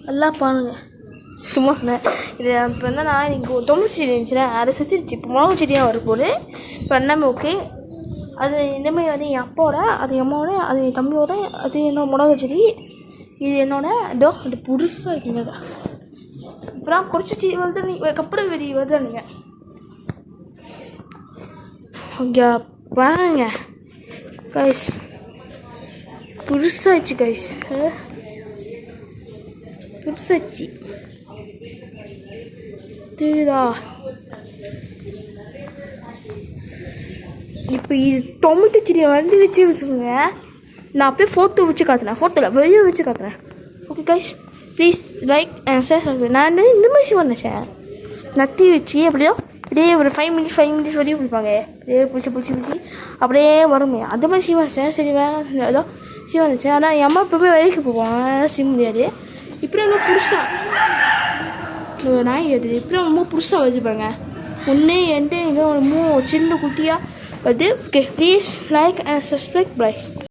நல்லா பாருங்கள். சும்மா சொன்னேன். இது இப்போ என்னன்னா நீங்கள் ஒரு தொழில் செடி இருந்துச்சுன்னா அதை செத்துருச்சு. இப்போ மிளகு செடியாக வரப்போகுது. இப்போ எல்லாமே ஓகே. அது இந்தமாதிரி வந்து என் அப்பாவோட, அது என் அம்மாவோட, அது என் தம்பியோட, அது என்னோட மிளகு செடி. இது என்னோட இது புதுசாக இருக்குங்க. இப்போலாம் குறைச்சி செடி வருது. நீங்கள் கப்பட வெடி வருது. நீங்கள் இங்கே பாருங்க கைஸ், புதுசாச்சு கைஸ், புதுசாச்சு தெரியுதா? இப்போ இது டொமேட்டோ செடியை வந்து வச்சுக்கோங்க. நான் அப்படியே ஃபோட்டோ வச்சு காட்டுறேன். ஃபோட்டோவில் வெளியே வச்சு காட்டுறேன். Okay guys, please like and share பண்ணுறேன். நான் இந்த மாதிரி பண்ணேன் சார். நட்டி வச்சு அப்படியே ஒரு 5 மினிட்ஸ் வரையும் பிடிப்பாங்க. அப்படியே பிடிச்சி அப்படியே வருமே. அந்த மாதிரி செய்வேன் சார். சரி வேணாம் ஏதோ செய்வாங்க சார். ஆனால் என் அம்மா எப்பவுமே வேலைக்கு போவாங்க, செய்ய முடியாது. இப்படி ரொம்ப புதுசாக நாய் அது இப்படி ரொம்ப புதுசாக வச்சுப்பாங்க. ஒன்று என்கிட்ட எங்கே ஒரு சின்ன குட்டியாக வருது. Okay please like and subscribe. By.